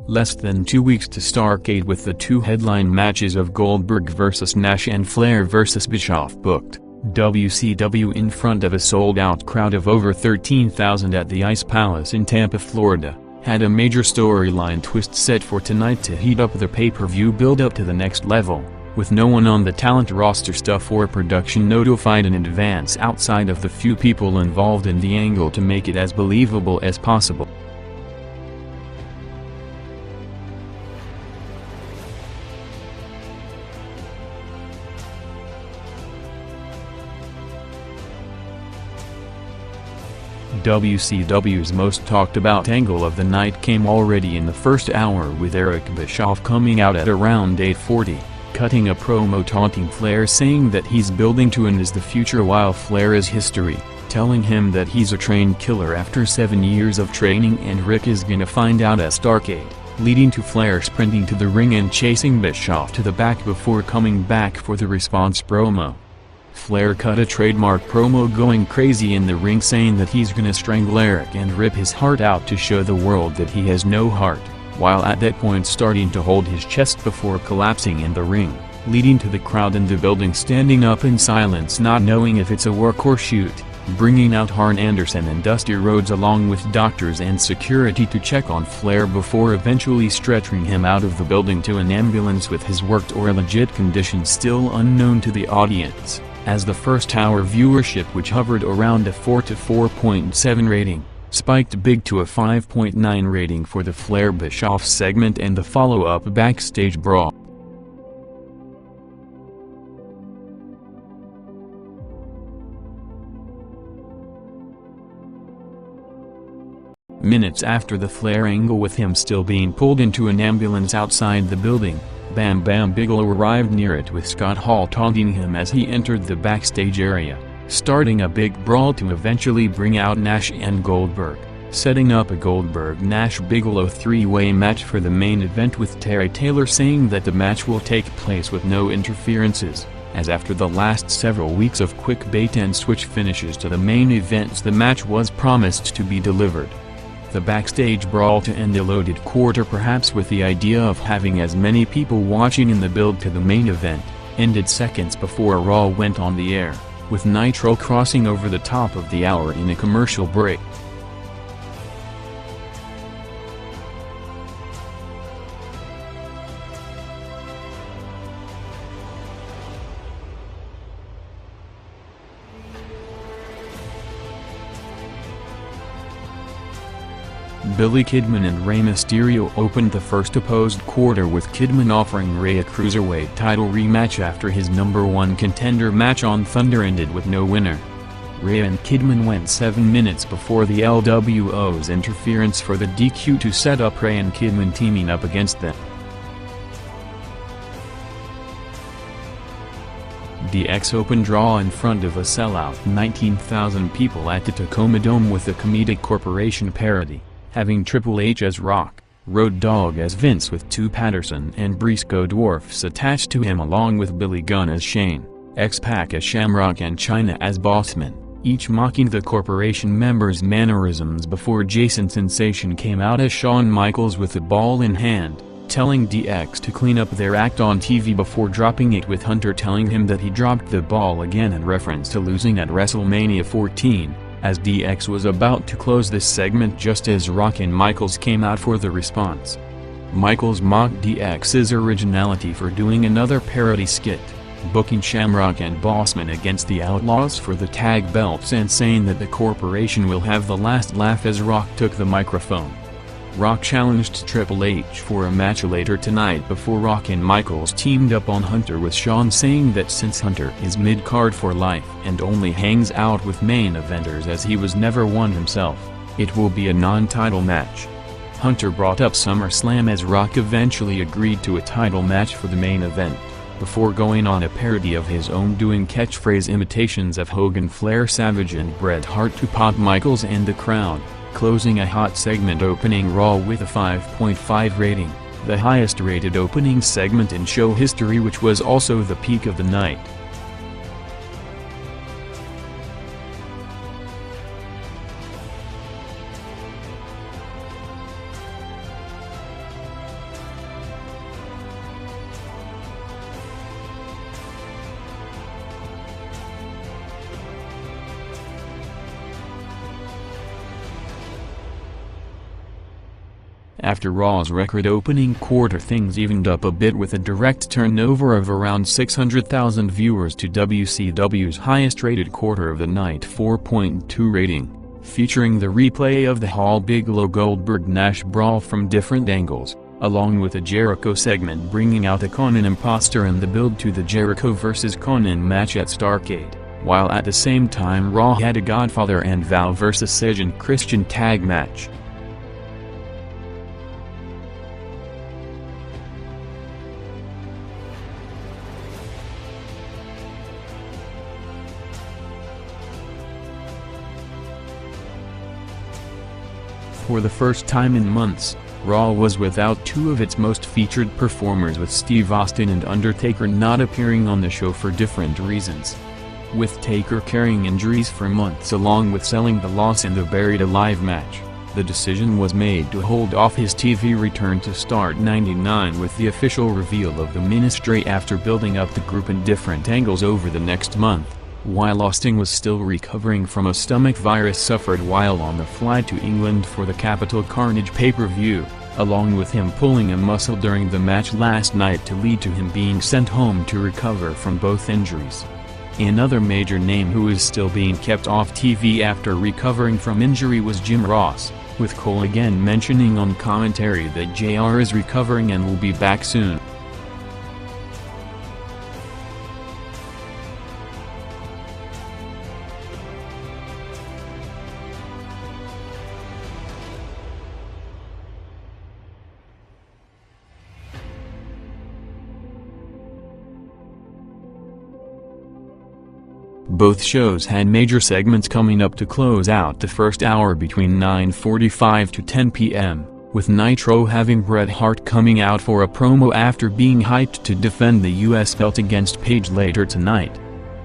Less than 2 weeks to Starrcade with the two headline matches of Goldberg vs Nash and Flair vs Bischoff booked. WCW in front of a sold-out crowd of over 13,000 at the Ice Palace in Tampa, Florida, had a major storyline twist set for tonight to heat up the pay-per-view build-up to the next level, with no one on the talent roster staff or production notified in advance outside of the few people involved in the angle to make it as believable as possible. WCW's most talked about angle of the night came already in the first hour, with Eric Bischoff coming out at around 8:40, cutting a promo taunting Flair, saying that he's building to and is the future while Flair is history, telling him that he's a trained killer after 7 years of training and Rick is gonna find out at Starrcade, leading to Flair sprinting to the ring and chasing Bischoff to the back before coming back for the response promo. Flair cut a trademark promo going crazy in the ring, saying that he's gonna strangle Eric and rip his heart out to show the world that he has no heart, while at that point starting to hold his chest before collapsing in the ring, leading to the crowd in the building standing up in silence, not knowing if it's a work or shoot, bringing out Arn Anderson and Dusty Rhodes along with doctors and security to check on Flair before eventually stretching him out of the building to an ambulance with his worked or legit condition still unknown to the audience, as the first hour viewership, which hovered around a 4 to 4.7 rating, spiked big to a 5.9 rating for the Flair-Bischoff segment and the follow-up backstage brawl. Minutes after the Flair angle, with him still being pulled into an ambulance outside the building, Bam Bam Bigelow arrived near it with Scott Hall taunting him as he entered the backstage area, starting a big brawl to eventually bring out Nash and Goldberg, setting up a Goldberg-Nash-Bigelow three-way match for the main event, with Terry Taylor saying that the match will take place with no interferences, as after the last several weeks of quick bait-and-switch finishes to the main events, the match was promised to be delivered. The backstage brawl to end a loaded quarter, perhaps with the idea of having as many people watching in the build to the main event, ended seconds before Raw went on the air, with Nitro crossing over the top of the hour in a commercial break. Billy Kidman and Rey Mysterio opened the first opposed quarter, with Kidman offering Rey a cruiserweight title rematch after his #1 contender match on Thunder ended with no winner. Rey and Kidman went 7 minutes before the LWO's interference for the DQ to set up Rey and Kidman teaming up against them. DX opened Raw in front of a sellout 19,000 people at the Tacoma Dome with a Comedic Corporation parody, having Triple H as Rock, Road Dogg as Vince with two Patterson and Briscoe dwarfs attached to him, along with Billy Gunn as Shane, X-Pac as Shamrock and Chyna as Bossman, each mocking the corporation members' mannerisms, before Jason Sensation came out as Shawn Michaels with a ball in hand, telling DX to clean up their act on TV before dropping it, with Hunter telling him that he dropped the ball again in reference to losing at WrestleMania 14. As DX was about to close this segment just as Rock and Michaels came out for the response. Michaels mocked DX's originality for doing another parody skit, booking Shamrock and Bossman against the Outlaws for the tag belts and saying that the corporation will have the last laugh as Rock took the microphone. Rock challenged Triple H for a match later tonight before Rock and Michaels teamed up on Hunter, with Shawn saying that since Hunter is mid-card for life and only hangs out with main eventers as he was never one himself, it will be a non-title match. Hunter brought up SummerSlam as Rock eventually agreed to a title match for the main event, before going on a parody of his own, doing catchphrase imitations of Hogan, Flair, Savage and Bret Hart to pop Michaels and the crowd, closing a hot segment opening Raw with a 5.5 rating, the highest rated opening segment in show history, which was also the peak of the night. After Raw's record-opening quarter, things evened up a bit with a direct turnover of around 600,000 viewers to WCW's highest-rated quarter of the night 4.2 rating, featuring the replay of the Hall Bigelow-Goldberg-Nash brawl from different angles, along with a Jericho segment bringing out the Conan imposter and the build to the Jericho vs. Conan match at Starrcade, while at the same time Raw had a Godfather and Val vs. Edge and Christian tag match. For the first time in months, Raw was without two of its most featured performers, with Steve Austin and Undertaker not appearing on the show for different reasons. With Taker carrying injuries for months along with selling the loss in the Buried Alive match, the decision was made to hold off his TV return to start '99 with the official reveal of the Ministry after building up the group in different angles over the next month, while Austin was still recovering from a stomach virus suffered while on the flight to England for the Capital Carnage pay-per-view, along with him pulling a muscle during the match last night to lead to him being sent home to recover from both injuries. Another major name who is still being kept off TV after recovering from injury was Jim Ross, with Cole again mentioning on commentary that JR is recovering and will be back soon. Both shows had major segments coming up to close out the first hour between 9:45 to 10 p.m., with Nitro having Bret Hart coming out for a promo after being hyped to defend the US belt against Page later tonight.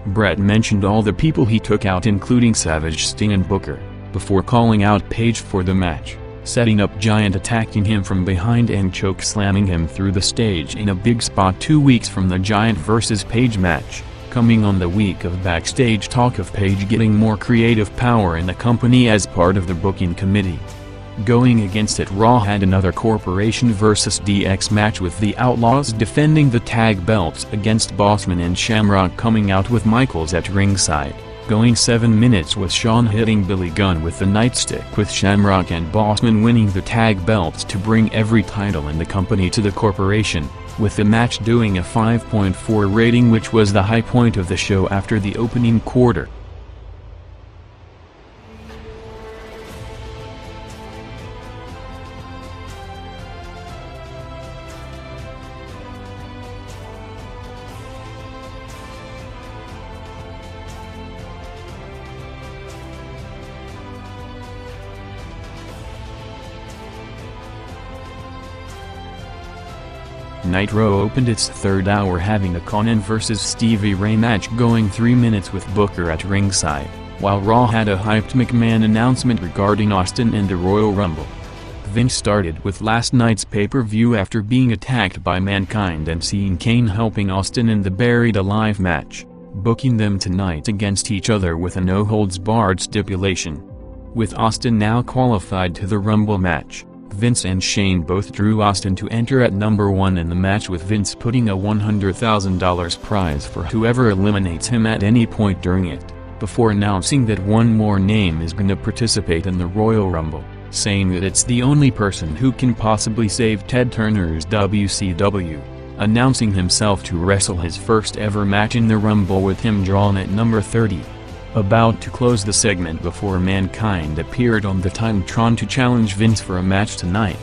Bret mentioned all the people he took out, including Savage, Sting and Booker, before calling out Page for the match, setting up Giant attacking him from behind and choke-slamming him through the stage in a big spot 2 weeks from the Giant vs. Page match, coming on the week of backstage talk of Page getting more creative power in the company as part of the booking committee. Going against it, Raw had another Corporation vs. DX match with the Outlaws defending the tag belts against Bossman and Shamrock, coming out with Michaels at ringside, going 7 minutes with Shawn hitting Billy Gunn with the nightstick, with Shamrock and Bossman winning the tag belts to bring every title in the company to the Corporation, with the match doing a 5.4 rating, which was the high point of the show after the opening quarter. Nitro opened its third hour having a Conan vs. Stevie Ray match going 3 minutes with Booker at ringside, while Raw had a hyped McMahon announcement regarding Austin and the Royal Rumble. Vince started with last night's pay-per-view after being attacked by Mankind and seeing Kane helping Austin in the Buried Alive match, booking them tonight against each other with a no-holds-barred stipulation. With Austin now qualified to the Rumble match, Vince and Shane both drew Austin to enter at number 1 in the match, with Vince putting a $100,000 prize for whoever eliminates him at any point during it, before announcing that one more name is gonna participate in the Royal Rumble, saying that it's the only person who can possibly save Ted Turner's WCW, announcing himself to wrestle his first ever match in the Rumble with him drawn at number 30. About to close the segment before Mankind appeared on the Titantron to challenge Vince for a match tonight.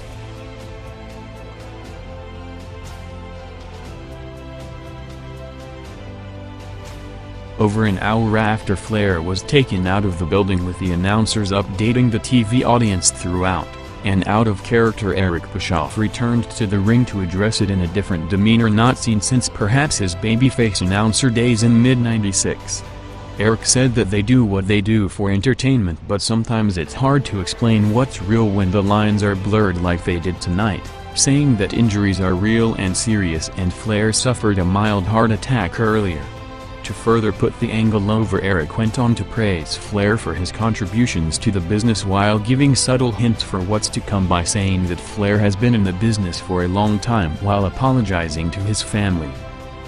Over an hour after Flair was taken out of the building with the announcers updating the TV audience throughout, an out-of-character Eric Bischoff returned to the ring to address it in a different demeanor not seen since perhaps his babyface announcer days in mid-'96. Eric said that they do what they do for entertainment, but sometimes it's hard to explain what's real when the lines are blurred like they did tonight, saying that injuries are real and serious and Flair suffered a mild heart attack earlier. To further put the angle over, Eric went on to praise Flair for his contributions to the business while giving subtle hints for what's to come by saying that Flair has been in the business for a long time while apologizing to his family.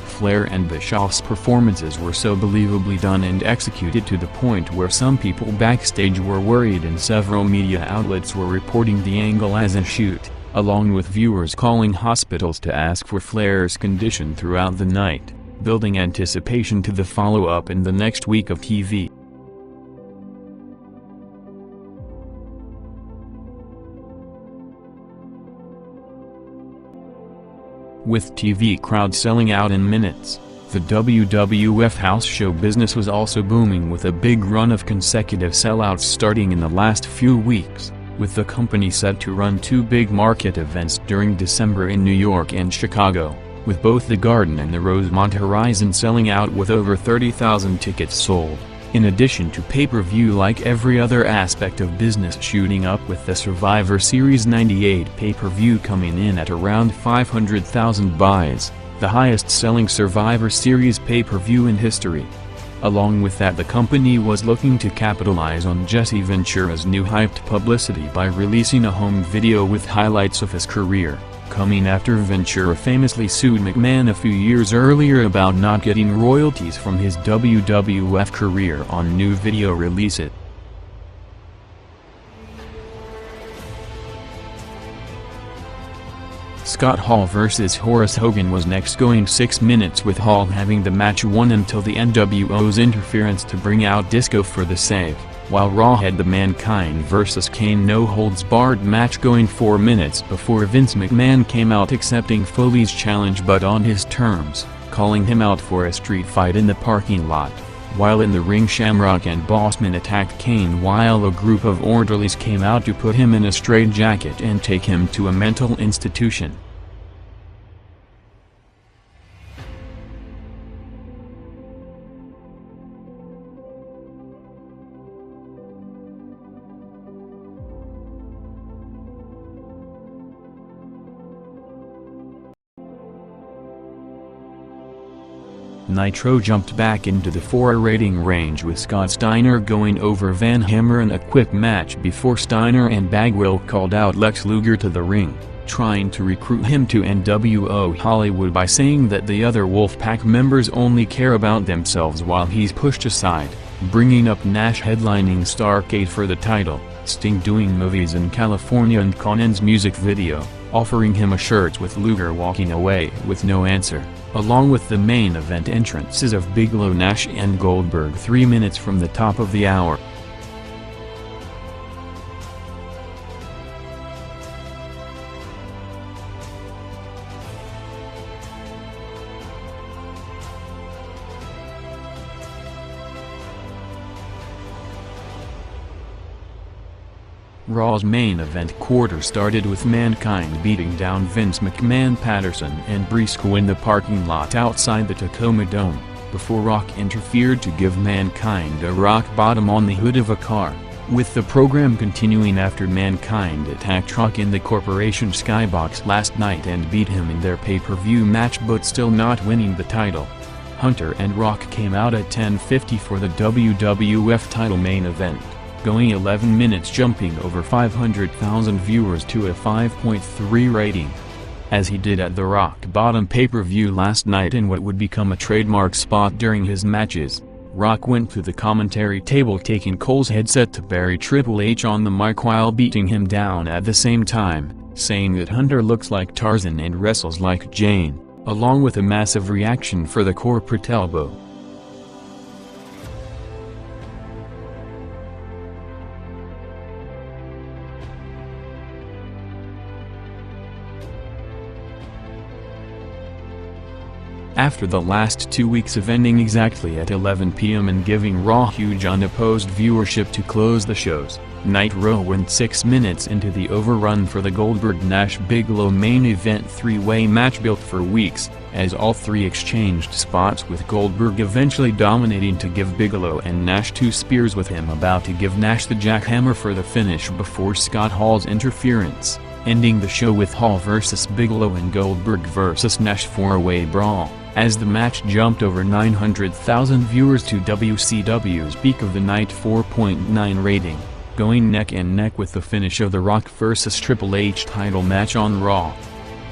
Flair and Bischoff's performances were so believably done and executed to the point where some people backstage were worried and several media outlets were reporting the angle as a shoot, along with viewers calling hospitals to ask for Flair's condition throughout the night, building anticipation to the follow-up in the next week of TV. With TV crowds selling out in minutes, the WWF house show business was also booming with a big run of consecutive sellouts starting in the last few weeks, with the company set to run 2 big market events during December in New York and Chicago, with both the Garden and the Rosemont Horizon selling out with over 30,000 tickets sold, in addition to pay-per-view like every other aspect of business shooting up with the Survivor Series 98 pay-per-view coming in at around 500,000 buys, the highest-selling Survivor Series pay-per-view in history. Along with that, the company was looking to capitalize on Jesse Ventura's new hyped publicity by releasing a home video with highlights of his career, coming after Ventura famously sued McMahon a few years earlier about not getting royalties from his WWF career on new video releases. Scott Hall vs. Horace Hogan was next, going 6 minutes with Hall having the match won until the NWO's interference to bring out Disco for the save, while Raw had the Mankind vs. Kane no-holds-barred match going 4 minutes before Vince McMahon came out accepting Foley's challenge but on his terms, calling him out for a street fight in the parking lot. While in the ring, Shamrock and Bossman attacked Kane while a group of orderlies came out to put him in a straitjacket and take him to a mental institution. Nitro jumped back into the 4 rating range with Scott Steiner going over Van Hammer in a quick match before Steiner and Bagwell called out Lex Luger to the ring, trying to recruit him to NWO Hollywood by saying that the other Wolfpack members only care about themselves while he's pushed aside, bringing up Nash headlining Starrcade for the title, Sting doing movies in California and Conan's music video, offering him a shirt with Luger walking away with no answer, along with the main event entrances of Bigelow, Nash and Goldberg 3 minutes from the top of the hour. Raw's main event quarter started with Mankind beating down Vince McMahon, Patterson and Briscoe in the parking lot outside the Tacoma Dome, before Rock interfered to give Mankind a rock bottom on the hood of a car, with the program continuing after Mankind attacked Rock in the Corporation Skybox last night and beat him in their pay-per-view match but still not winning the title. Hunter and Rock came out at 10:50 for the WWF title main event, going 11 minutes, jumping over 500,000 viewers to a 5.3 rating. As he did at the Rock Bottom pay-per-view last night in what would become a trademark spot during his matches, Rock went to the commentary table taking Cole's headset to bury Triple H on the mic while beating him down at the same time, saying that Hunter looks like Tarzan and wrestles like Jane, along with a massive reaction for the corporate elbow. After the last 2 weeks of ending exactly at 11 p.m. and giving Raw huge unopposed viewership to close the shows, Nitro went 6 minutes into the overrun for the Goldberg-Nash-Bigelow main event 3-way match built for weeks, as all three exchanged spots with Goldberg eventually dominating to give Bigelow and Nash 2 spears with him about to give Nash the jackhammer for the finish before Scott Hall's interference, ending the show with Hall vs. Bigelow and Goldberg vs. Nash four-way brawl, as the match jumped over 900,000 viewers to WCW's peak of the night 4.9 rating, going neck and neck with the finish of the Rock vs. Triple H title match on Raw.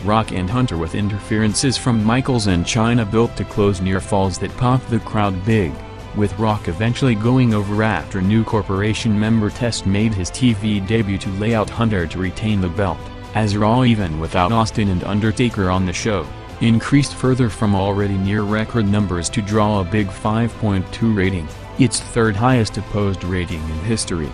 Rock and Hunter with interferences from Michaels and Chyna built to close near falls that popped the crowd big, with Rock eventually going over after new corporation member Test made his TV debut to lay out Hunter to retain the belt, as Raw, even without Austin and Undertaker on the show, increased further from already near record numbers to draw a big 5.2 rating, its third highest opposed rating in history.